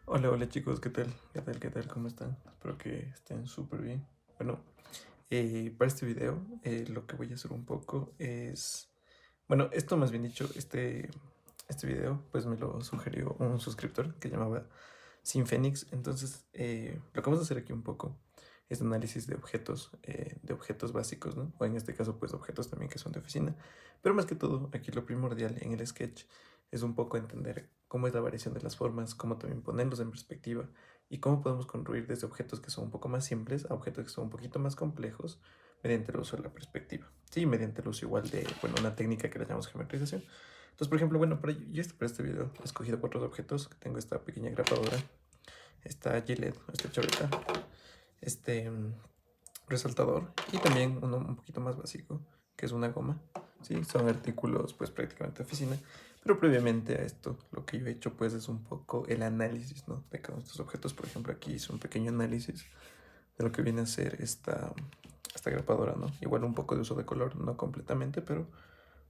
Hola, hola chicos, ¿qué tal? ¿Qué tal? ¿Qué tal? ¿Cómo están? Espero que estén súper bien. Bueno, para este video lo que voy a hacer un poco es... Bueno, esto más bien dicho, este video pues me lo sugirió un suscriptor que llamaba Sinfenix. Entonces, lo que vamos a hacer aquí un poco es análisis de objetos básicos, ¿no? O en este caso, pues objetos también que son de oficina. Pero más que todo, aquí lo primordial en el sketch es un poco entender cómo es la variación de las formas, cómo también ponerlos en perspectiva y cómo podemos construir desde objetos que son un poco más simples a objetos que son un poquito más complejos mediante el uso de la perspectiva. Sí, mediante el uso igual de, bueno, una técnica que le llamamos geometrización. Entonces, por ejemplo, bueno, para este video he escogido cuatro objetos. Tengo esta pequeña grapadora, esta Gillette, esta chaveta, este resaltador y también uno un poquito más básico, que es una goma. Sí, son artículos pues prácticamente de oficina, pero previamente a esto lo que yo he hecho pues es un poco el análisis, ¿no? De cada uno de estos objetos. Por ejemplo, aquí hice un pequeño análisis de lo que viene a ser esta grapadora, ¿no? Igual un poco de uso de color, no completamente, pero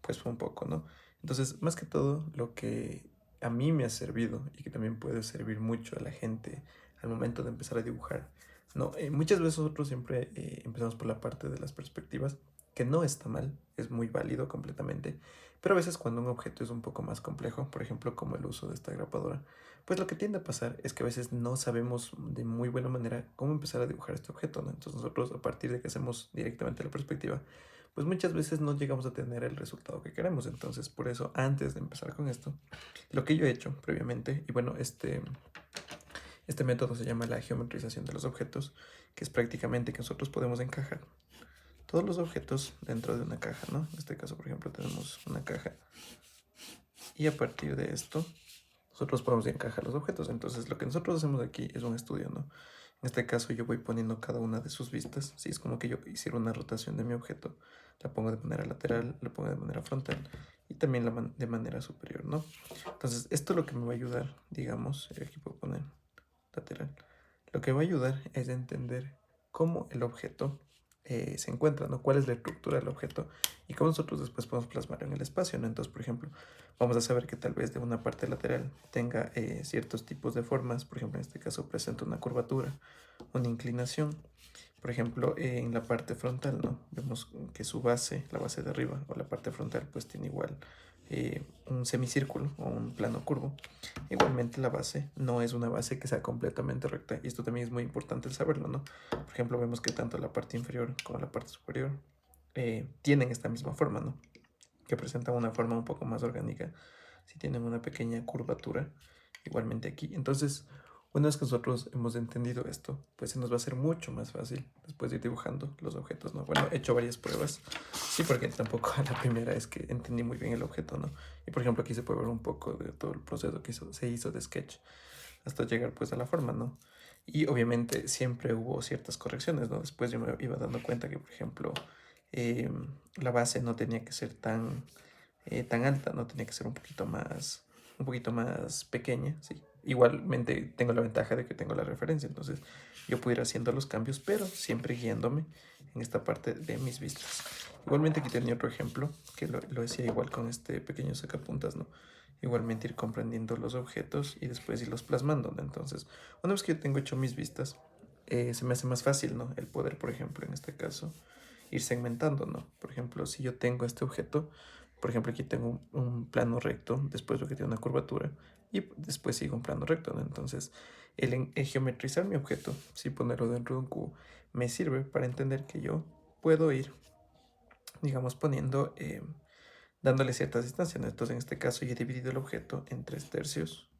pues fue un poco, ¿no? Entonces, más que todo, lo que a mí me ha servido y que también puede servir mucho a la gente al momento de empezar a dibujar, ¿no? Muchas veces nosotros siempre empezamos por la parte de las perspectivas, que no está mal, es muy válido completamente, pero a veces cuando un objeto es un poco más complejo, por ejemplo, como el uso de esta grapadora, pues lo que tiende a pasar es que a veces no sabemos de muy buena manera cómo empezar a dibujar este objeto, ¿no? Entonces nosotros, a partir de que hacemos directamente la perspectiva, pues muchas veces no llegamos a tener el resultado que queremos. Entonces, por eso, antes de empezar con esto, lo que yo he hecho previamente, y bueno, este método se llama la geometrización de los objetos, que es prácticamente que nosotros podemos encajar todos los objetos dentro de una caja, ¿no? En este caso, por ejemplo, tenemos una caja y a partir de esto nosotros podemos encajar los objetos. Entonces, lo que nosotros hacemos aquí es un estudio, ¿no? En este caso, yo voy poniendo cada una de sus vistas. Si es como que yo hiciera una rotación de mi objeto, la pongo de manera lateral, la pongo de manera frontal y también de manera superior, ¿no? Entonces, esto lo que me va a ayudar, digamos, aquí puedo poner lateral. Lo que va a ayudar es entender cómo el objeto se encuentra, ¿no? Cuál es la estructura del objeto y cómo nosotros después podemos plasmarlo en el espacio, ¿no? Entonces, por ejemplo, vamos a saber que tal vez de una parte lateral tenga ciertos tipos de formas. Por ejemplo, en este caso presenta una curvatura, una inclinación. Por ejemplo, en la parte frontal, ¿no? Vemos que su base, la base de arriba o la parte frontal, pues tiene igual un semicírculo o un plano curvo. Igualmente la base no es una base que sea completamente recta y esto también es muy importante el saberlo, ¿no? Por ejemplo, vemos que tanto la parte inferior como la parte superior tienen esta misma forma, ¿no? Que presentan una forma un poco más orgánica, si tienen una pequeña curvatura, igualmente aquí. Entonces, una vez que nosotros hemos entendido esto, pues se nos va a hacer mucho más fácil después de ir dibujando los objetos, ¿no? Bueno, he hecho varias pruebas, sí, porque tampoco a la primera es que entendí muy bien el objeto, ¿no? Y por ejemplo, aquí se puede ver un poco de todo el proceso que se hizo de sketch hasta llegar pues a la forma, ¿no? Y obviamente siempre hubo ciertas correcciones, ¿no? Después yo me iba dando cuenta que, por ejemplo, eh, la base no tenía que ser tan alta, no tenía que ser un poquito más pequeña, ¿sí? Igualmente tengo la ventaja de que tengo la referencia, entonces yo puedo ir haciendo los cambios, pero siempre guiándome en esta parte de mis vistas. Igualmente aquí tenía otro ejemplo, que lo decía igual con este pequeño sacapuntas, ¿no? Igualmente ir comprendiendo los objetos y después irlos plasmando, ¿no? Entonces, una vez que yo tengo hecho mis vistas, se me hace más fácil, ¿no? El poder, por ejemplo, en este caso, ir segmentando, ¿no? Por ejemplo, si yo tengo este objeto, por ejemplo, aquí tengo un plano recto, después lo que tiene una curvatura, y después sigo un plano recto, ¿no? Entonces, el geometrizar mi objeto, si ponerlo dentro de un cubo, me sirve para entender que yo puedo ir, digamos, poniendo, dándole ciertas distancias, ¿no? Entonces, en este caso, yo he dividido el objeto en 3 tercios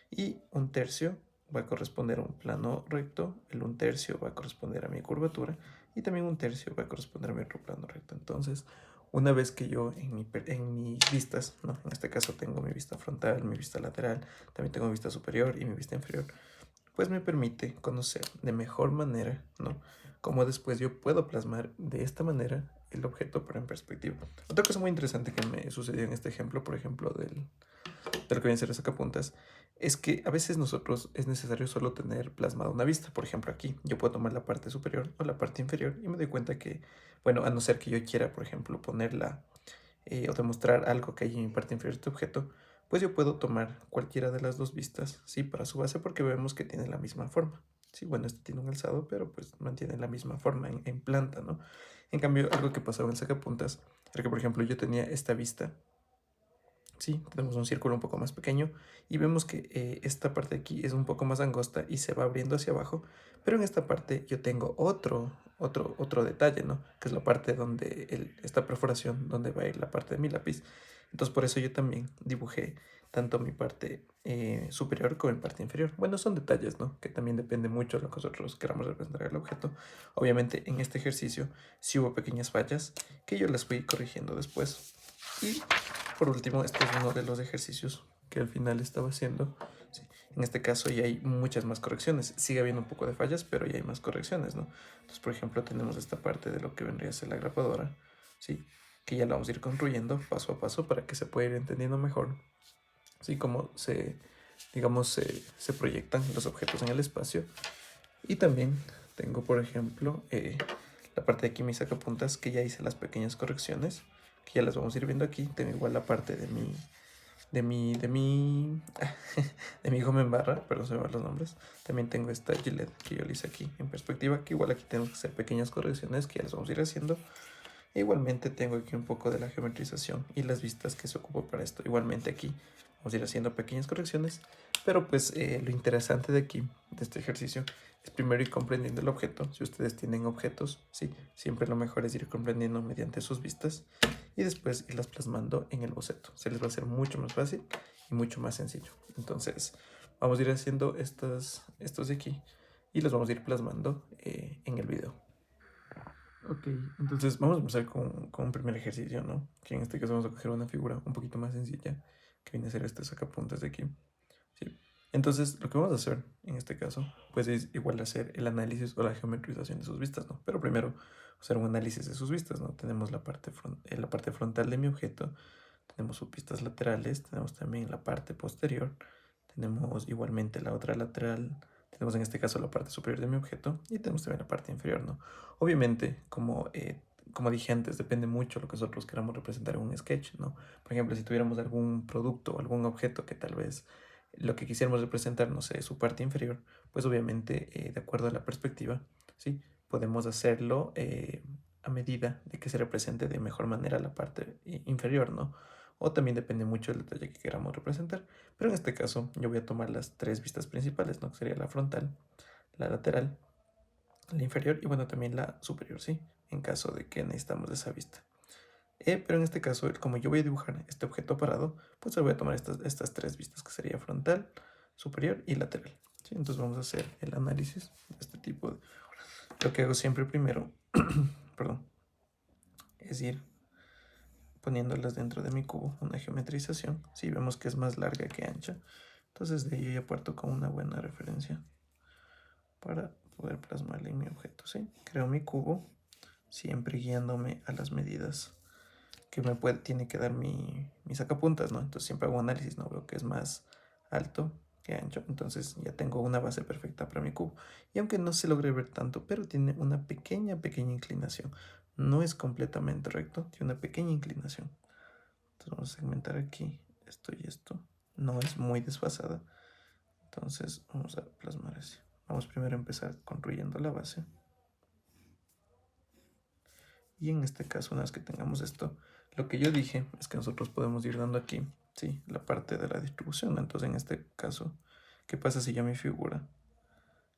y un tercio va a corresponder a un plano recto, el un tercio va a corresponder a mi curvatura y también un tercio va a corresponder a mi otro plano recto. Entonces, una vez que yo en mis vistas, ¿no? En este caso tengo mi vista frontal, mi vista lateral, también tengo mi vista superior y mi vista inferior, pues me permite conocer de mejor manera, ¿no? Cómo después yo puedo plasmar de esta manera el objeto, pero en perspectiva. Otra cosa muy interesante que me sucedió en este ejemplo, por ejemplo, de lo que viene a ser el sacapuntas, es que a veces nosotros es necesario solo tener plasmada una vista. Por ejemplo, aquí yo puedo tomar la parte superior o la parte inferior y me doy cuenta que, bueno, a no ser que yo quiera, por ejemplo, ponerla o demostrar algo que hay en mi parte inferior de este objeto, pues yo puedo tomar cualquiera de las dos vistas, ¿sí? Para su base, porque vemos que tiene la misma forma. Sí, bueno, este tiene un alzado, pero pues mantiene la misma forma en planta, ¿no? En cambio, algo que pasaba en el sacapuntas era que, por ejemplo, yo tenía esta vista. Sí, tenemos un círculo un poco más pequeño y vemos que esta parte de aquí es un poco más angosta y se va abriendo hacia abajo, pero en esta parte yo tengo otro detalle, ¿no? Que es la parte donde esta perforación, donde va a ir la parte de mi lápiz. Entonces por eso yo también dibujé tanto mi parte superior como mi parte inferior. Bueno, son detalles, ¿no? Que también depende mucho de lo que nosotros queramos representar el objeto. Obviamente en este ejercicio sí hubo pequeñas fallas que yo las fui corrigiendo después. Y por último, este es uno de los ejercicios que al final estaba haciendo. Sí, en este caso ya hay muchas más correcciones. Sigue habiendo un poco de fallas, pero ya hay más correcciones, ¿no? Entonces, por ejemplo, tenemos esta parte de lo que vendría a ser la grapadora, ¿sí? Que ya la vamos a ir construyendo paso a paso para que se pueda ir entendiendo mejor, ¿sí? Cómo digamos, se proyectan los objetos en el espacio. Y también tengo, por ejemplo, la parte de aquí, mis sacapuntas, que ya hice las pequeñas correcciones, que ya las vamos a ir viendo aquí. Tengo igual la parte de mi hijo me embarra, pero se me van los nombres. También tengo esta Gillette que yo le hice aquí en perspectiva, que igual aquí tengo que hacer pequeñas correcciones que ya las vamos a ir haciendo. E igualmente tengo aquí un poco de la geometrización y las vistas que se ocupó para esto. Igualmente aquí vamos a ir haciendo pequeñas correcciones, pero pues lo interesante de aquí, de este ejercicio, es primero ir comprendiendo el objeto. Si ustedes tienen objetos, sí, siempre lo mejor es ir comprendiendo mediante sus vistas y después irlas plasmando en el boceto. Se les va a hacer mucho más fácil y mucho más sencillo. Entonces vamos a ir haciendo estos de aquí y los vamos a ir plasmando en el video. Ok, entonces vamos a empezar con un primer ejercicio, ¿no? Que en este caso vamos a coger una figura un poquito más sencilla, que viene a ser este sacapuntas de aquí. Sí. Entonces, lo que vamos a hacer en este caso, pues es igual hacer el análisis o la geometrización de sus vistas, ¿no? Pero primero, hacer un análisis de sus vistas, ¿no? Tenemos la parte frontal de mi objeto, tenemos sus vistas laterales, tenemos también la parte posterior, tenemos igualmente la otra lateral, tenemos en este caso la parte superior de mi objeto y tenemos también la parte inferior, ¿no? Obviamente, como dije antes, depende mucho lo que nosotros queramos representar en un sketch, ¿no? Por ejemplo, si tuviéramos algún producto o algún objeto que tal vez lo que quisiéramos representar, no sé, su parte inferior, pues obviamente, de acuerdo a la perspectiva, ¿sí? Podemos hacerlo a medida de que se represente de mejor manera la parte inferior, ¿no? O también depende mucho del detalle que queramos representar. Pero en este caso yo voy a tomar las tres vistas principales, ¿no? Que sería la frontal, la lateral, la inferior y bueno, también la superior, ¿sí? En caso de que necesitamos esa vista. Pero en este caso, como yo voy a dibujar este objeto parado, pues voy a tomar estas tres vistas, que sería frontal, superior y lateral, ¿sí? Entonces vamos a hacer el análisis de este tipo. Lo que hago siempre primero, perdón, es ir poniéndolas dentro de mi cubo, una geometrización. Si vemos que es más larga que ancha, entonces de ahí yo ya parto con una buena referencia para poder plasmarla en mi objeto, ¿sí? Creo mi cubo, siempre guiándome a las medidas que tiene que dar mi sacapuntas, ¿no? Entonces siempre hago análisis, ¿no? Veo que es más alto que ancho, entonces ya tengo una base perfecta para mi cubo. Y aunque no se logre ver tanto, pero tiene una pequeña inclinación. No es completamente recto, tiene una pequeña inclinación. Entonces vamos a segmentar aquí esto y esto. No es muy desfasada. Entonces vamos a plasmar así. Vamos primero a empezar construyendo la base. Y en este caso, una vez que tengamos esto, lo que yo dije es que nosotros podemos ir dando aquí, ¿sí? La parte de la distribución. Entonces en este caso, ¿qué pasa si yo a mi figura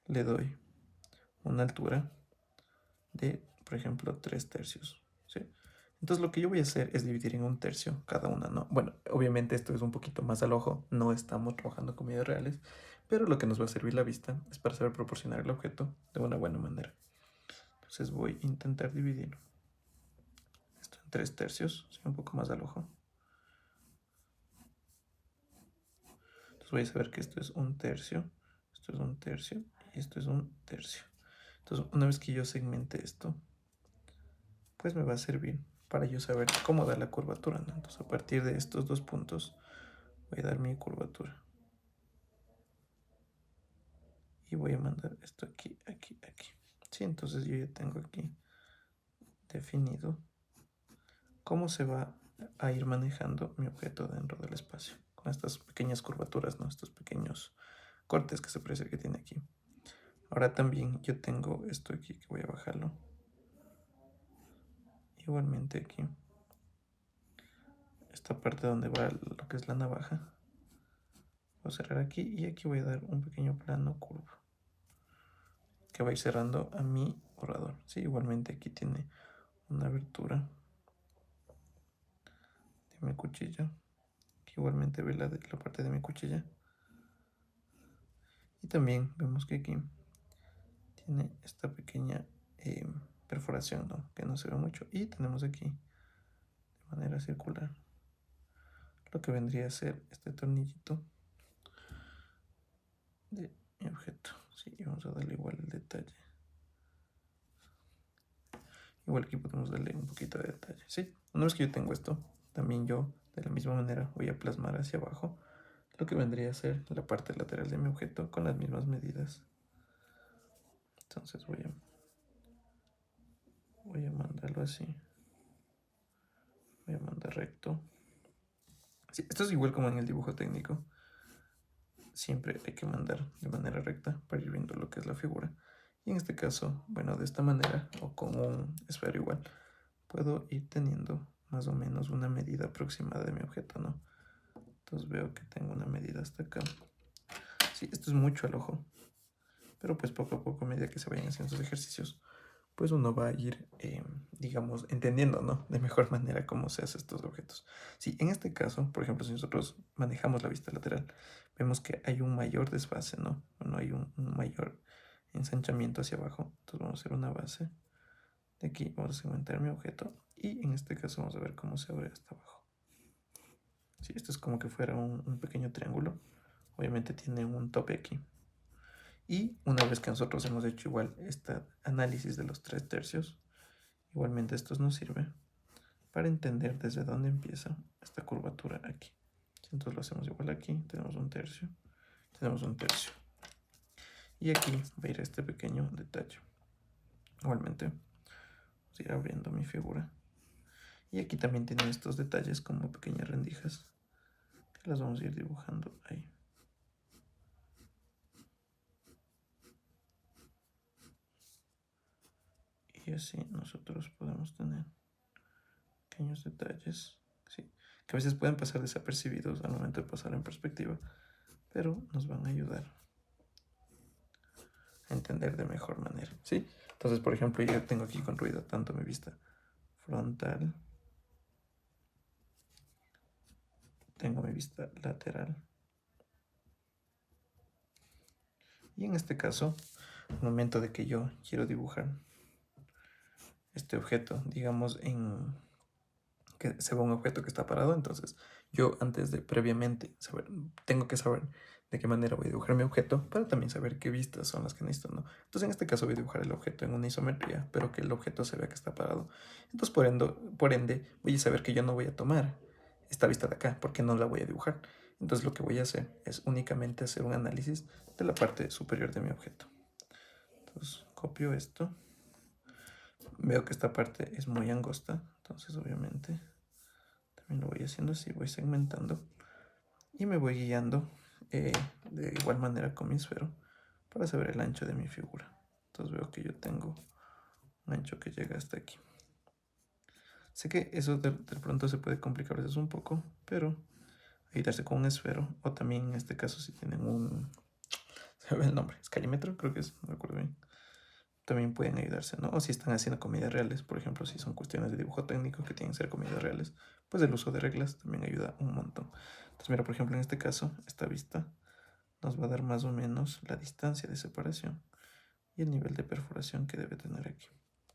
le doy una altura de, por ejemplo, 3/3, ¿sí? Entonces lo que yo voy a hacer es dividir en 1/3 cada una, ¿no? Bueno, obviamente esto es un poquito más al ojo, no estamos trabajando con medidas reales, pero lo que nos va a servir la vista es para saber proporcionar el objeto de una buena manera. Entonces voy a intentar dividir esto en 3/3, ¿sí? Un poco más al ojo. Entonces voy a saber que esto es 1/3, esto es 1/3 y esto es 1/3. Entonces una vez que yo segmente esto, pues me va a servir para yo saber cómo dar la curvatura, ¿no? Entonces a partir de estos dos puntos voy a dar mi curvatura. Y voy a mandar esto aquí, aquí, aquí. Sí, entonces yo ya tengo aquí definido cómo se va a ir manejando mi objeto dentro del espacio. con estas pequeñas curvaturas, ¿no? Estos pequeños cortes que se puede decir que tiene aquí. Ahora también yo tengo esto aquí que voy a bajarlo. Igualmente aquí. Esta parte donde va lo que es la navaja. Voy a cerrar aquí y aquí voy a dar un pequeño plano curvo que va a ir cerrando a mi borrador. Sí, igualmente aquí tiene una abertura de mi cuchilla. Que igualmente ve la parte de mi cuchilla. Y también vemos que aquí tiene esta pequeña perforación, ¿no? Que no se ve mucho. Y tenemos aquí de manera circular lo que vendría a ser este tornillito de mi objeto. Sí, y vamos a darle igual el detalle. Igual aquí podemos darle un poquito de detalle. Sí, una vez que yo tengo esto, también yo de la misma manera voy a plasmar hacia abajo lo que vendría a ser la parte lateral de mi objeto con las mismas medidas. Entonces voy a mandarlo así. Voy a mandar recto. Sí, esto es igual como en el dibujo técnico. Siempre hay que mandar de manera recta para ir viendo lo que es la figura. Y en este caso, bueno, de esta manera o con un esfero igual, puedo ir teniendo más o menos una medida aproximada de mi objeto, ¿no? Entonces veo que tengo una medida hasta acá. Sí, esto es mucho al ojo, pero pues poco a poco, a medida que se vayan haciendo esos ejercicios, pues uno va a ir, digamos, entendiendo, ¿no? De mejor manera cómo se hacen estos objetos. Sí, en este caso, por ejemplo, si nosotros manejamos la vista lateral, vemos que hay un mayor desfase, ¿no? Bueno, hay un mayor ensanchamiento hacia abajo. Entonces vamos a hacer una base. De aquí vamos a segmentar mi objeto y en este caso vamos a ver cómo se abre hasta abajo. Sí, esto es como que fuera un pequeño triángulo. Obviamente tiene un tope aquí. Y una vez que nosotros hemos hecho igual este análisis de los 3/3, igualmente esto nos sirve para entender desde dónde empieza esta curvatura aquí. Entonces lo hacemos igual aquí, tenemos un tercio, y aquí va a ir este pequeño detalle. Igualmente vamos a ir abriendo mi figura y aquí también tiene estos detalles como pequeñas rendijas que las vamos a ir dibujando ahí. Y así nosotros podemos tener pequeños detalles, ¿sí? Que a veces pueden pasar desapercibidos al momento de pasar en perspectiva, pero nos van a ayudar a entender de mejor manera, ¿sí? Entonces, por ejemplo, yo tengo aquí construida tanto mi vista frontal, tengo mi vista lateral. Y en este caso, al momento de que yo quiero dibujar este objeto, digamos en que se ve un objeto que está parado, entonces yo antes de previamente saber, tengo que saber de qué manera voy a dibujar mi objeto para también saber qué vistas son las que necesito, ¿no? Entonces en este caso voy a dibujar el objeto en una isometría, pero que el objeto se vea que está parado. Entonces por ende voy a saber que yo no voy a tomar esta vista de acá porque no la voy a dibujar. Entonces lo que voy a hacer es únicamente hacer un análisis de la parte superior de mi objeto. Entonces copio esto. Veo que esta parte es muy angosta, entonces obviamente también lo voy haciendo así, voy segmentando y me voy guiando de igual manera con mi esfero para saber el ancho de mi figura. Entonces veo que yo tengo un ancho que llega hasta aquí. Sé que eso de pronto se puede complicar a veces un poco, pero ayudarse con un esfero o también en este caso si tienen un... se me ve el nombre, escalímetro creo que es, no recuerdo bien. También pueden ayudarse, ¿no? O si están haciendo comidas reales, por ejemplo, si son cuestiones de dibujo técnico que tienen que ser comidas reales, pues el uso de reglas también ayuda un montón. Entonces, mira, por ejemplo, en este caso, esta vista nos va a dar más o menos la distancia de separación y el nivel de perforación que debe tener aquí.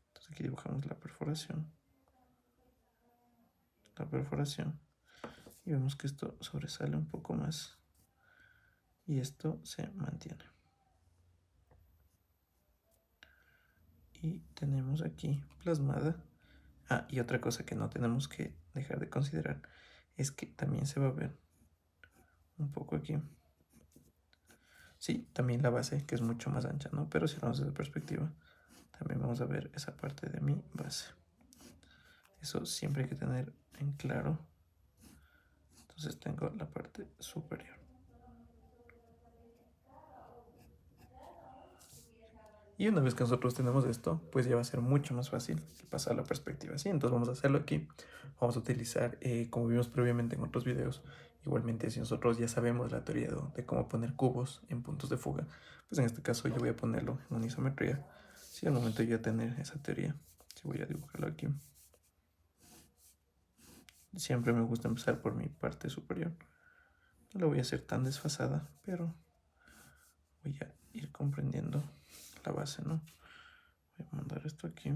Entonces aquí dibujamos la perforación, y vemos que esto sobresale un poco más y esto se mantiene. Y tenemos aquí plasmada. Ah, y otra cosa que no tenemos que dejar de considerar es que también se va a ver un poco aquí. Sí, también la base, que es mucho más ancha, ¿no? Pero si vamos desde perspectiva, también vamos a ver esa parte de mi base. Eso siempre hay que tener en claro. Entonces tengo la parte superior. Y una vez que nosotros tenemos esto, pues ya va a ser mucho más fácil pasar la perspectiva así. Entonces vamos a hacerlo aquí. Vamos a utilizar, como vimos previamente en otros videos, igualmente si nosotros ya sabemos la teoría de cómo poner cubos en puntos de fuga, pues en este caso yo voy a ponerlo en una isometría. Si al momento yo tener esa teoría, si voy a dibujarlo aquí. Siempre me gusta empezar por mi parte superior. No lo voy a hacer tan desfasada, pero voy a ir comprendiendo la base, ¿no? Voy a mandar esto aquí.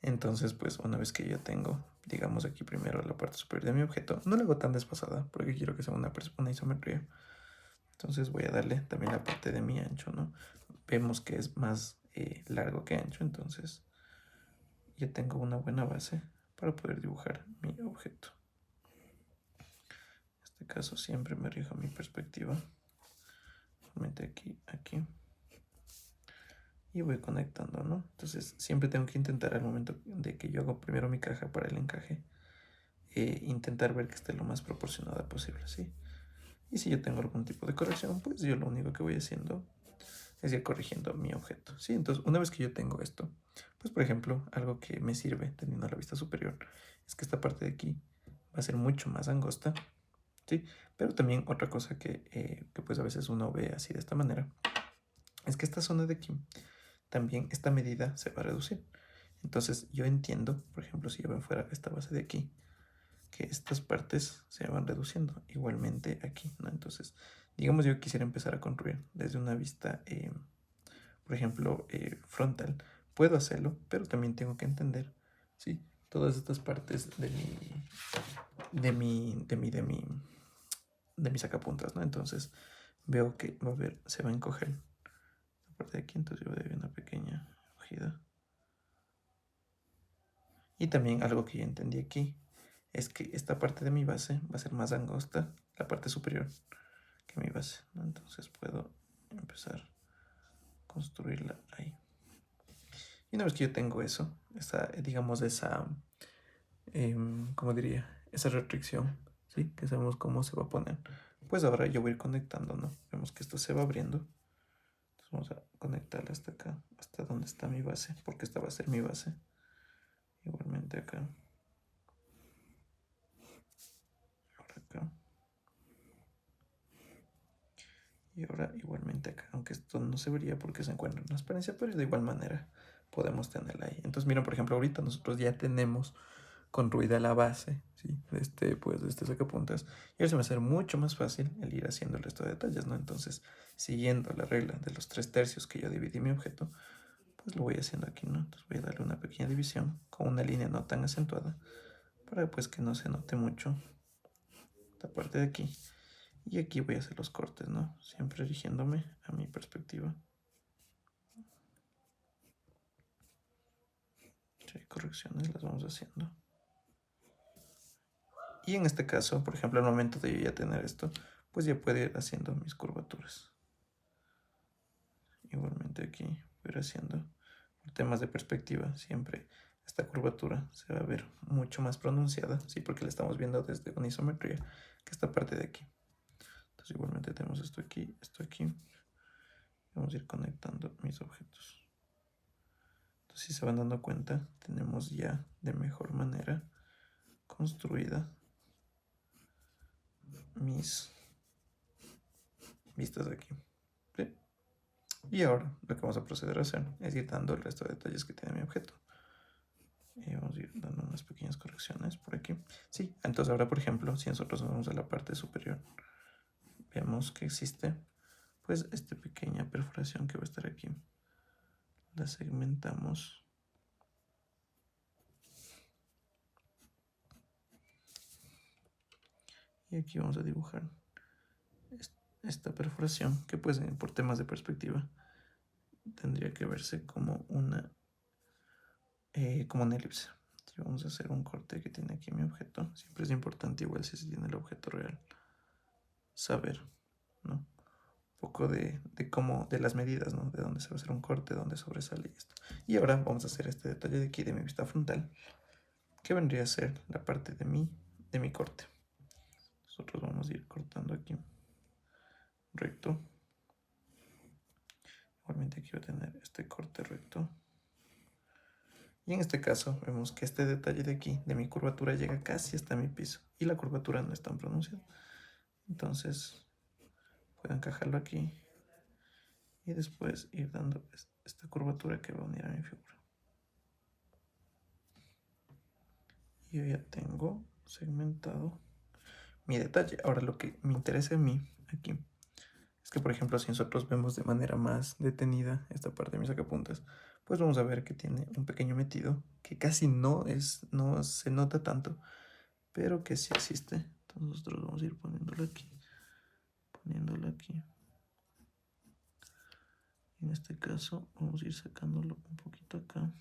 Entonces, pues una vez que ya tengo, digamos aquí primero la parte superior de mi objeto, no lo hago tan desfasada porque quiero que sea una isometría. Entonces voy a darle también la parte de mi ancho, ¿no? Vemos que es más largo que ancho, entonces ya tengo una buena base para poder dibujar mi objeto. En este caso siempre me rijo mi perspectiva. Realmente aquí. Y voy conectando, ¿no? Entonces siempre tengo que intentar al momento de que yo hago primero mi caja para el encaje, intentar ver que esté lo más proporcionada posible, ¿sí? Y si yo tengo algún tipo de corrección, pues yo lo único que voy haciendo es ir corrigiendo mi objeto, ¿sí? Entonces, una vez que yo tengo esto, pues por ejemplo, algo que me sirve teniendo la vista superior es que esta parte de aquí va a ser mucho más angosta, ¿sí? Pero también otra cosa que pues a veces uno ve así de esta manera es que esta zona de aquí, también esta medida se va a reducir. Entonces yo entiendo, por ejemplo, si yo ven fuera esta base de aquí, que estas partes se van reduciendo igualmente aquí, ¿no? Entonces, digamos yo quisiera empezar a construir desde una vista, por ejemplo, frontal. Puedo hacerlo, pero también tengo que entender, ¿sí? Todas estas partes de mi sacapuntas, ¿no? Entonces veo que se va a encoger la parte de aquí, entonces yo doy una pequeña ojida. Y también algo que yo entendí aquí es que esta parte de mi base va a ser más angosta, la parte superior, que mi base, ¿no? Entonces puedo empezar a construirla ahí. Y una vez que yo tengo eso, digamos, ¿cómo diría? Esa restricción, ¿sí? Que sabemos cómo se va a poner. Pues ahora yo voy a ir conectando, ¿no? Vemos que esto se va abriendo. Entonces vamos a conectarla hasta acá, hasta donde está mi base, porque esta va a ser mi base. Igualmente acá. Ahora acá. Y ahora igualmente acá, aunque esto no se vería porque se encuentra en transparencia, pero de igual manera podemos tenerla ahí. Entonces, miren, por ejemplo, ahorita nosotros ya tenemos construida la base, ¿sí? De este sacapuntas. Y ahora se me va a hacer mucho más fácil el ir haciendo el resto de detalles, ¿no? Entonces, siguiendo la regla de los 3/3 que yo dividí mi objeto, pues lo voy haciendo aquí, ¿no? Entonces voy a darle una pequeña división con una línea no tan acentuada para pues que no se note mucho esta parte de aquí. Y aquí voy a hacer los cortes, ¿no? Siempre dirigiéndome a mi perspectiva. Si hay correcciones, las vamos haciendo. Y en este caso, por ejemplo, al momento de yo ya tener esto, pues ya puedo ir haciendo mis curvaturas. Igualmente aquí voy a ir haciendo, por temas de perspectiva, siempre esta curvatura se va a ver mucho más pronunciada, ¿sí? Porque la estamos viendo desde una isometría, que esta parte de aquí. Entonces igualmente tenemos esto aquí, esto aquí. Vamos a ir conectando mis objetos. Entonces, si se van dando cuenta, tenemos ya de mejor manera construida mis vistas de aquí. ¿Sí? Y ahora lo que vamos a proceder a hacer es ir dando el resto de detalles que tiene mi objeto. Y vamos a ir dando unas pequeñas correcciones por aquí. Sí, entonces ahora, por ejemplo, si nosotros nos vamos a la parte superior, vemos que existe pues esta pequeña perforación que va a estar aquí. La segmentamos. Y aquí vamos a dibujar esta perforación que pues por temas de perspectiva tendría que verse como una elipse. Entonces vamos a hacer un corte que tiene aquí mi objeto. Siempre es importante, igual si se tiene el objeto real, saber, ¿no? Un poco de cómo, de las medidas, ¿no? De dónde se va a hacer un corte, dónde sobresale esto. Y ahora vamos a hacer este detalle de aquí de mi vista frontal, que vendría a ser la parte de mi corte. Nosotros vamos a ir cortando aquí recto. Igualmente aquí voy a tener este corte recto. Y en este caso vemos que este detalle de aquí, de mi curvatura, llega casi hasta mi piso. Y la curvatura no es tan pronunciada. Entonces puedo encajarlo aquí. Y después ir dando esta curvatura que va a unir a mi figura. Y yo ya tengo segmentado mi detalle. Ahora lo que me interesa a mí aquí es que, por ejemplo, si nosotros vemos de manera más detenida esta parte de mi sacapuntas, pues vamos a ver que tiene un pequeño metido que casi no se nota tanto, pero que sí existe. Entonces nosotros vamos a ir poniéndolo aquí, En este caso vamos a ir sacándolo un poquito acá.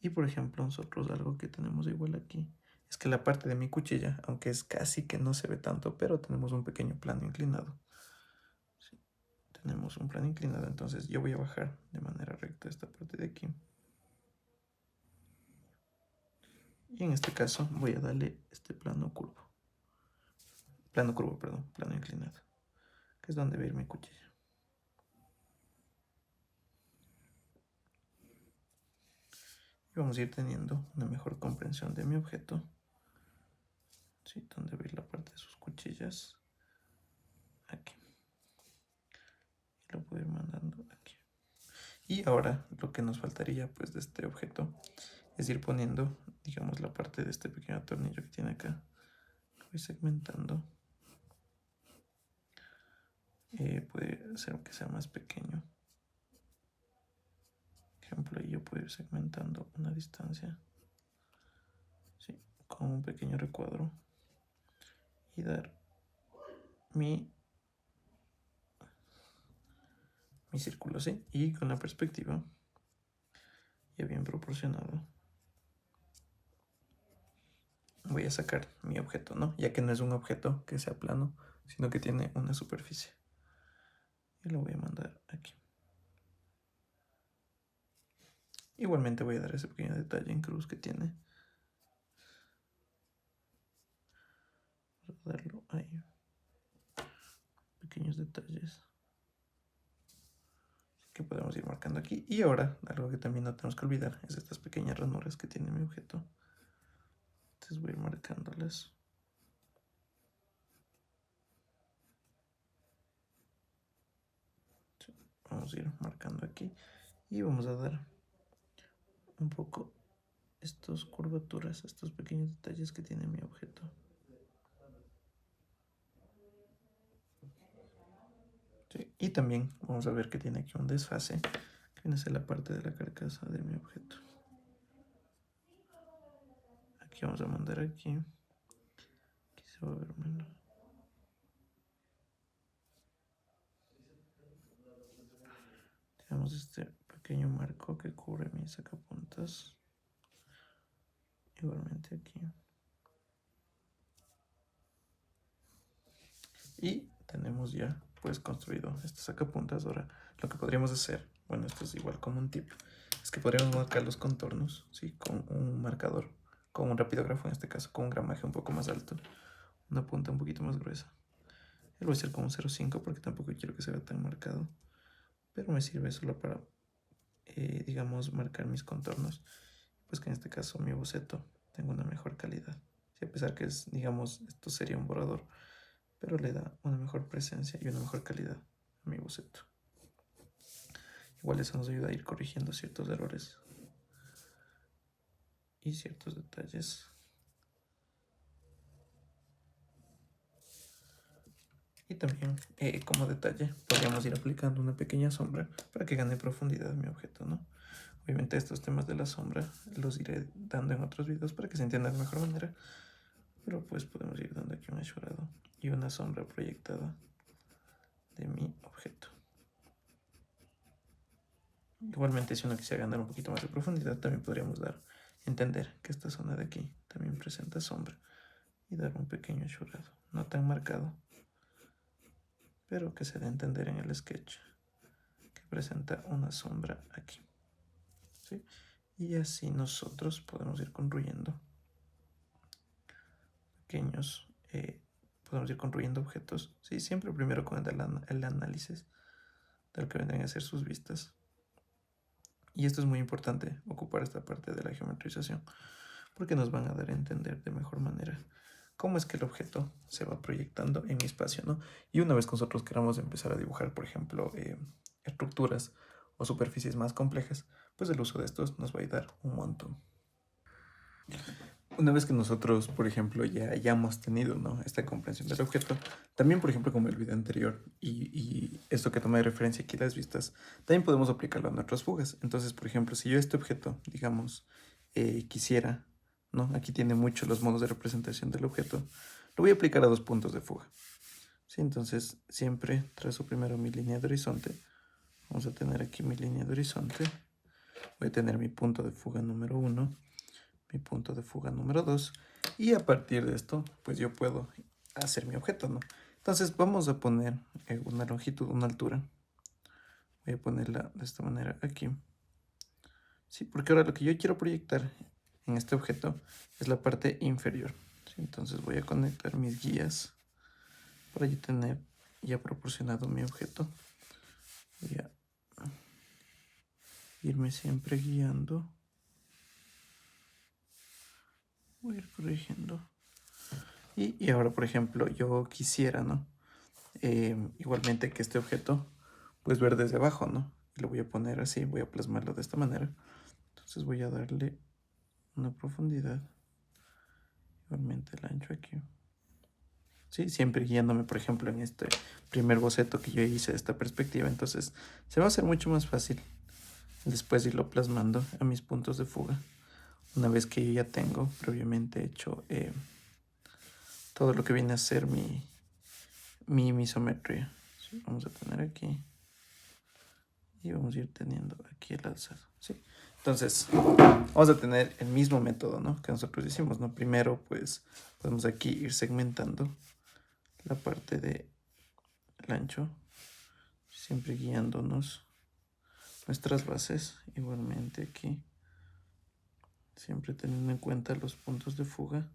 Y por ejemplo, nosotros algo que tenemos igual aquí es que la parte de mi cuchilla, aunque es casi que no se ve tanto, pero tenemos un pequeño plano inclinado. ¿Sí? Tenemos un plano inclinado, entonces yo voy a bajar de manera recta esta parte de aquí. Y en este caso voy a darle este plano curvo. Plano inclinado, que es donde va a ir mi cuchilla. Y vamos a ir teniendo una mejor comprensión de mi objeto. ¿Sí? Donde va a ir la parte de sus cuchillas. Aquí. Y lo puedo ir mandando aquí. Y ahora lo que nos faltaría pues de este objeto es ir poniendo, digamos, la parte de este pequeño tornillo que tiene acá. Lo voy segmentando. Puede ser que sea más pequeño. Por ejemplo, ahí yo puedo ir segmentando una distancia, ¿sí? Con un pequeño recuadro y dar mi círculo, ¿sí? Y con la perspectiva ya bien proporcionado voy a sacar mi objeto, ¿no? Ya que no es un objeto que sea plano, sino que tiene una superficie. Y lo voy a mandar aquí. Igualmente voy a dar ese pequeño detalle en cruz que tiene. Vamos a darlo ahí. Pequeños detalles que podemos ir marcando aquí. Y ahora, algo que también no tenemos que olvidar es estas pequeñas ranuras que tiene mi objeto. Entonces voy a ir marcándolas. Sí, vamos a ir marcando aquí. Y vamos a dar un poco estas curvaturas, estos pequeños detalles que tiene mi objeto. Sí, y también vamos a ver que tiene aquí un desfase, que viene a ser la parte de la carcasa de mi objeto. Aquí vamos a mandar aquí. Aquí se va a ver menos. Tenemos este pequeño marco que cubre mis sacapuntas. Igualmente aquí. Y tenemos ya pues construido este sacapuntas. Ahora lo que podríamos hacer, bueno, esto es igual como un tip, es que podríamos marcar los contornos, ¿sí? Con un marcador, con un rapidógrafo en este caso, con un gramaje un poco más alto, una punta un poquito más gruesa. Lo voy a hacer con un 0.5 porque tampoco quiero que se vea tan marcado, pero me sirve solo para, digamos, marcar mis contornos, pues que en este caso mi boceto tenga una mejor calidad. Sí, a pesar que es, digamos, esto sería un borrador, pero le da una mejor presencia y una mejor calidad a mi boceto. Igual eso nos ayuda a ir corrigiendo ciertos errores y ciertos detalles. Y también, como detalle, podríamos ir aplicando una pequeña sombra para que gane profundidad mi objeto, ¿no? Obviamente estos temas de la sombra los iré dando en otros videos para que se entienda de mejor manera, pero pues podemos ir dando aquí un achurado y una sombra proyectada de mi objeto. Igualmente, si uno quisiera ganar un poquito más de profundidad, también podríamos entender que esta zona de aquí también presenta sombra y dar un pequeño achurado, no tan marcado, pero que se dé a entender en el sketch que presenta una sombra aquí, ¿sí? Y así nosotros podemos ir construyendo pequeños, podemos ir construyendo objetos. Sí, siempre primero con el análisis de lo que vendrían a ser sus vistas. Y esto es muy importante, ocupar esta parte de la geometrización, porque nos van a dar a entender de mejor manera cómo es que el objeto se va proyectando en mi espacio, ¿no? Y una vez que nosotros queramos empezar a dibujar, por ejemplo, estructuras o superficies más complejas, pues el uso de estos nos va a ayudar un montón. Una vez que nosotros, por ejemplo, ya hayamos tenido, ¿no?, esta comprensión del objeto, también, por ejemplo, como el video anterior y esto que tomé de referencia aquí, las vistas, también podemos aplicarlo a nuestras fugas. Entonces, por ejemplo, si yo este objeto, digamos, quisiera, ¿no?, aquí tiene mucho los modos de representación del objeto, lo voy a aplicar a 2 puntos de fuga. ¿Sí? Entonces, siempre trazo primero mi línea de horizonte. Vamos a tener aquí mi línea de horizonte. Voy a tener mi punto de fuga número 1, mi punto de fuga número 2, y a partir de esto pues yo puedo hacer mi objeto, ¿no? Entonces vamos a poner una longitud, una altura. Voy a ponerla de esta manera aquí. Sí, porque ahora lo que yo quiero proyectar en este objeto es la parte inferior. ¿Sí? Entonces voy a conectar mis guías para yo tener ya proporcionado mi objeto. Voy a irme siempre guiando. Voy a ir corrigiendo. Y ahora, por ejemplo, yo quisiera, ¿no?, igualmente que este objeto, pues ver desde abajo, ¿no? Y lo voy a poner así, voy a plasmarlo de esta manera. Entonces voy a darle una profundidad, igualmente el ancho aquí. Sí, siempre guiándome, por ejemplo, en este primer boceto que yo hice de esta perspectiva. Entonces se va a hacer mucho más fácil después irlo plasmando a mis puntos de fuga. Una vez que yo ya tengo previamente hecho todo lo que viene a ser mi isometría. ¿Sí? Vamos a tener aquí. Y vamos a ir teniendo aquí el alzado, ¿sí? Entonces, vamos a tener el mismo método, ¿no?, que nosotros hicimos, ¿no? Primero, pues, podemos aquí ir segmentando la parte del ancho, siempre guiándonos nuestras bases, igualmente aquí, siempre teniendo en cuenta los puntos de fuga.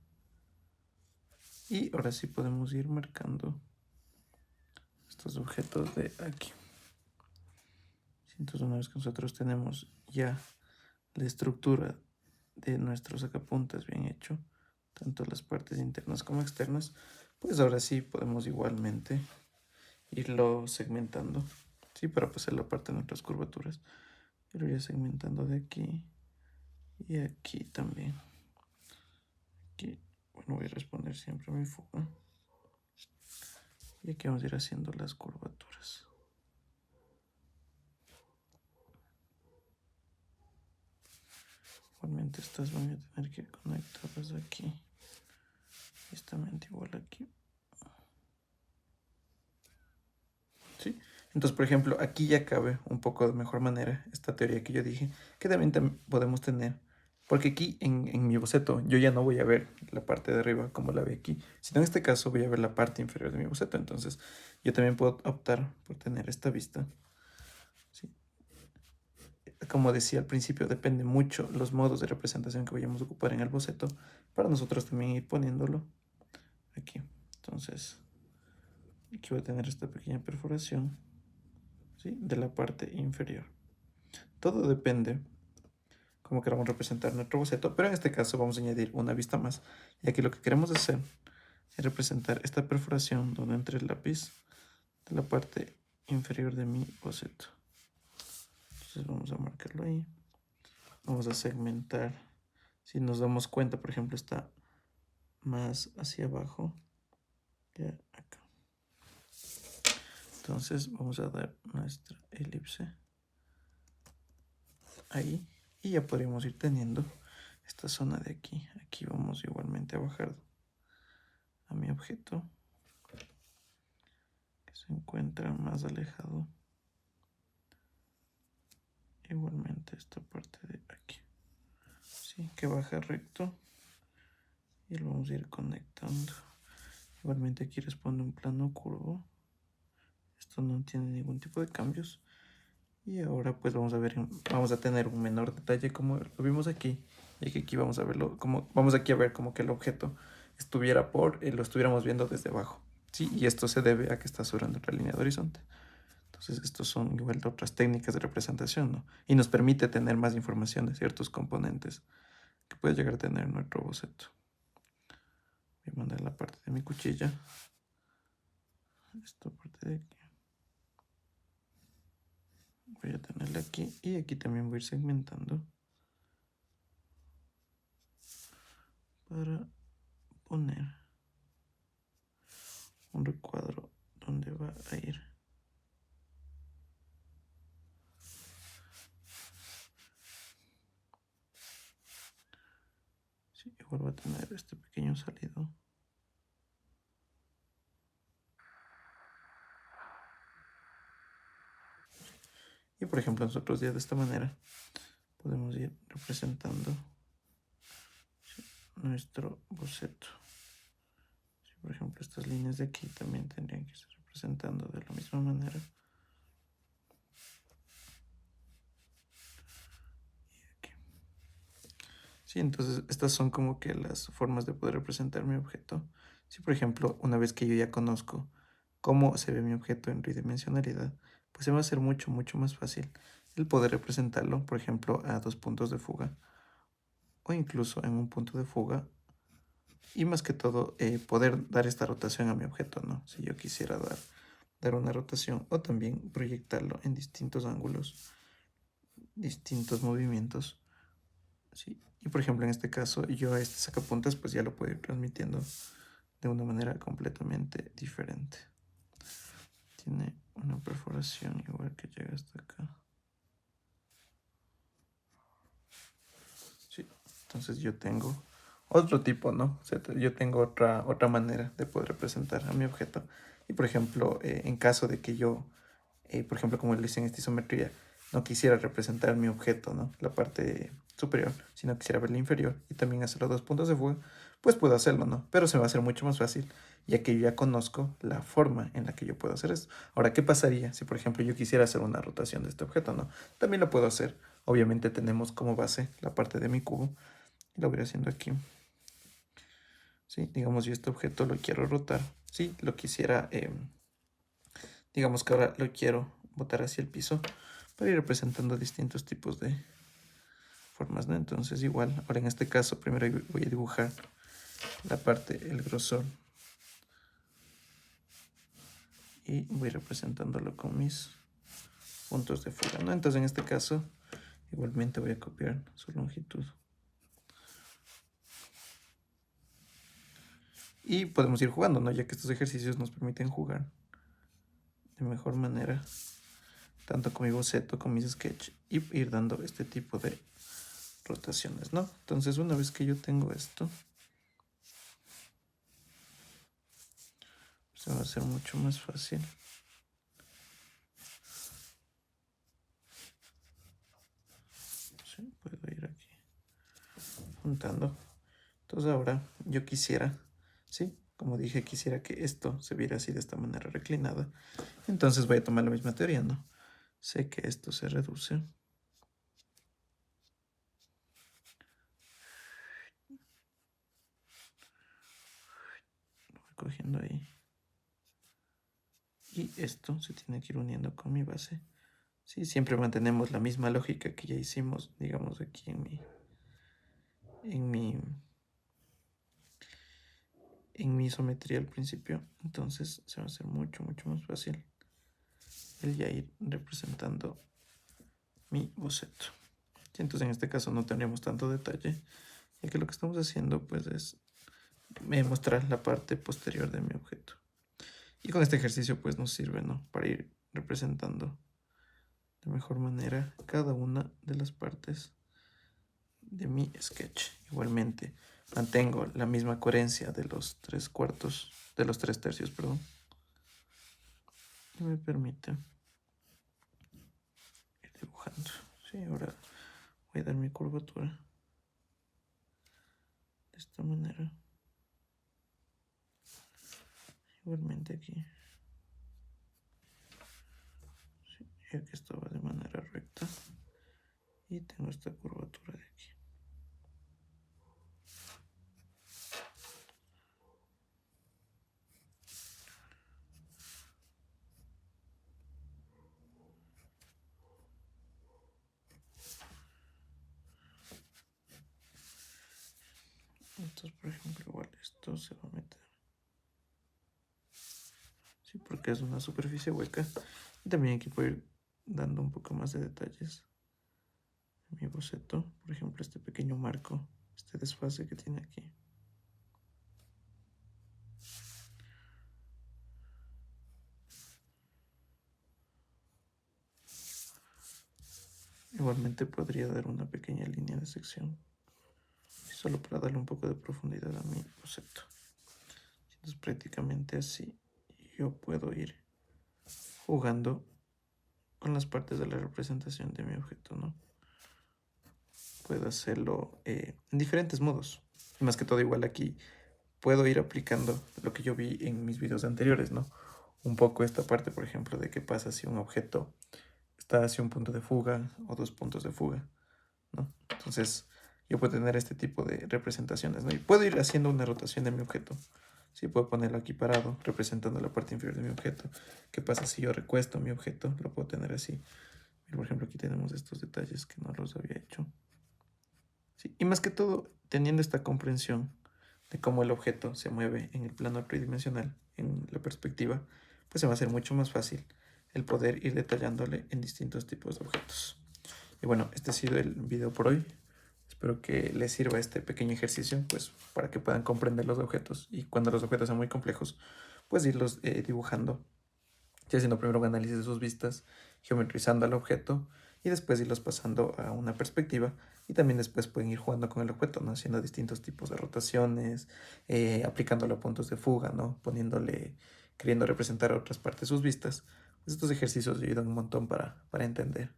Y ahora sí podemos ir marcando estos objetos de aquí. Entonces, una vez que nosotros tenemos ya la estructura de nuestro sacapuntas bien hecho, tanto las partes internas como externas, pues ahora sí podemos igualmente irlo segmentando, ¿sí?, para pasar la parte de nuestras curvaturas. Y lo voy segmentando de aquí y aquí también. Aquí, bueno, voy a responder siempre a mi fuga. Y aquí vamos a ir haciendo las curvaturas. Igualmente estas van a tener que ir conectadas aquí. Justamente igual aquí. ¿Sí? Entonces, por ejemplo, aquí ya cabe un poco de mejor manera esta teoría que yo dije, que también podemos tener. Porque aquí en mi boceto yo ya no voy a ver la parte de arriba como la ve aquí, sino en este caso voy a ver la parte inferior de mi boceto. Entonces yo también puedo optar por tener esta vista. ¿Sí? Como decía al principio, depende mucho los modos de representación que vayamos a ocupar en el boceto para nosotros también ir poniéndolo aquí. Entonces aquí voy a tener esta pequeña perforación, ¿sí?, de la parte inferior. Todo depende cómo queramos representar nuestro boceto, pero en este caso vamos a añadir una vista más, y aquí lo que queremos hacer es representar esta perforación donde entre el lápiz de la parte inferior de mi boceto. Entonces vamos a marcarlo ahí. Vamos a segmentar. Si nos damos cuenta, por ejemplo, está más hacia abajo que acá. Entonces vamos a dar nuestra elipse ahí y ya podríamos ir teniendo esta zona de aquí. Aquí vamos igualmente a bajar a mi objeto que se encuentra más alejado. Igualmente esta parte de aquí, sí, que baja recto y lo vamos a ir conectando. Igualmente aquí responde un plano curvo. Esto no tiene ningún tipo de cambios. Y ahora pues vamos a ver, vamos a tener un menor detalle como lo vimos aquí. Y que aquí vamos a verlo, como vamos aquí a ver como que el objeto estuviera lo estuviéramos viendo desde abajo. Sí, y esto se debe a que está sobre la línea de horizonte. Entonces, estos son igual de otras técnicas de representación, ¿no? Y nos permite tener más información de ciertos componentes que puede llegar a tener nuestro boceto. Voy a mandar la parte de mi cuchilla. Esta parte de aquí. Voy a tenerla aquí y aquí también voy a ir segmentando para poner un recuadro donde va a ir. Sí, igual va a tener este pequeño salido. Y por ejemplo, nosotros ya de esta manera podemos ir representando nuestro boceto. Por ejemplo, estas líneas de aquí también tendrían que estar representando de la misma manera. Y aquí. Sí, entonces estas son como que las formas de poder representar mi objeto. Si por ejemplo, una vez que yo ya conozco cómo se ve mi objeto en tridimensionalidad, pues se va a hacer mucho más fácil el poder representarlo, por ejemplo, a 2 puntos de fuga o incluso en un punto de fuga. Y más que todo, poder dar esta rotación a mi objeto, ¿no? Si yo quisiera dar una rotación o también proyectarlo en distintos ángulos, distintos movimientos, ¿sí? Y por ejemplo, en este caso, yo a este sacapuntas pues ya lo puedo ir transmitiendo de una manera completamente diferente. Tiene una perforación igual que llega hasta acá. Sí, entonces yo tengo otro tipo, ¿no? O sea, yo tengo otra manera de poder representar a mi objeto. Y por ejemplo, en caso de que yo, por ejemplo, como lo hice en esta isometría, no quisiera representar mi objeto, ¿no? La parte superior, sino quisiera ver la inferior y también hacer los 2 puntos de fuga, pues puedo hacerlo, ¿no? Pero se me va a hacer mucho más fácil, ya que yo ya conozco la forma en la que yo puedo hacer esto. Ahora, ¿qué pasaría si, por ejemplo, yo quisiera hacer una rotación de este objeto, ¿no? También lo puedo hacer. Obviamente tenemos como base la parte de mi cubo y lo voy haciendo aquí. ¿Sí? Digamos, yo este objeto lo quiero rotar. Sí, lo quisiera, digamos que ahora lo quiero botar hacia el piso para ir representando distintos tipos de formas, ¿no? Entonces igual, ahora en este caso primero voy a dibujar la parte, el grosor, y voy representándolo con mis puntos de fuga, ¿no? Entonces en este caso igualmente voy a copiar su longitud. Y podemos ir jugando, ¿no? Ya que estos ejercicios nos permiten jugar de mejor manera, tanto con mi boceto, con mis sketches, y ir dando este tipo de rotaciones, ¿no? Entonces una vez que yo tengo esto, se va a hacer mucho más fácil. Sí, puedo ir aquí juntando. Entonces ahora yo quisiera, ¿sí? Como dije, quisiera que esto se viera así de esta manera reclinada. Entonces voy a tomar la misma teoría, ¿no? Sé que esto se reduce. Lo voy cogiendo ahí. Y esto se tiene que ir uniendo con mi base. Sí, siempre mantenemos la misma lógica que ya hicimos, digamos, aquí en mi isometría al principio. Entonces se va a hacer mucho más fácil el ya ir representando mi boceto. Entonces en este caso no tendríamos tanto detalle, ya que lo que estamos haciendo pues es mostrar la parte posterior de mi objeto. Y con este ejercicio pues nos sirve, ¿no? Para ir representando de mejor manera cada una de las partes de mi sketch. Igualmente mantengo la misma coherencia de los 3/4, de los 3/3, perdón. Y me permite ir dibujando. Sí, ahora voy a dar mi curvatura de esta manera. Igualmente aquí. Sí, ya que esto va de manera y tengo esta curvatura de aquí. Entonces, por ejemplo, igual esto se va a meter. Sí, porque es una superficie hueca. Y también aquí puedo ir dando un poco más de detalles en mi boceto. Por ejemplo, este pequeño marco, este desfase que tiene aquí. Igualmente podría dar una pequeña línea de sección, solo para darle un poco de profundidad a mi boceto. Entonces prácticamente así yo puedo ir jugando con las partes de la representación de mi objeto, ¿no? Puedo hacerlo en diferentes modos. Más que todo igual aquí puedo ir aplicando lo que yo vi en mis videos anteriores, ¿no? Un poco esta parte, por ejemplo, de qué pasa si un objeto está hacia un punto de fuga o dos puntos de fuga, ¿no? Entonces yo puedo tener este tipo de representaciones, ¿no? Y puedo ir haciendo una rotación de mi objeto. Sí, puedo ponerlo aquí parado, representando la parte inferior de mi objeto. ¿Qué pasa si yo recuesto mi objeto? Lo puedo tener así. Por ejemplo, aquí tenemos estos detalles que no los había hecho. Sí, y más que todo, teniendo esta comprensión de cómo el objeto se mueve en el plano tridimensional, en la perspectiva, pues se va a hacer mucho más fácil el poder ir detallándole en distintos tipos de objetos. Y bueno, este ha sido el video por hoy. Espero que les sirva este pequeño ejercicio, pues para que puedan comprender los objetos y cuando los objetos sean muy complejos, pues irlos dibujando, haciendo primero un análisis de sus vistas, geometrizando al objeto y después irlos pasando a una perspectiva y también después pueden ir jugando con el objeto, ¿no? Haciendo distintos tipos de rotaciones, aplicándolo a puntos de fuga, ¿no? Poniéndole, queriendo representar otras partes de sus vistas. Pues estos ejercicios ayudan un montón para entender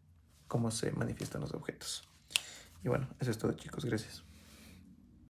cómo se manifiestan los objetos. Y bueno, eso es todo, chicos. Gracias.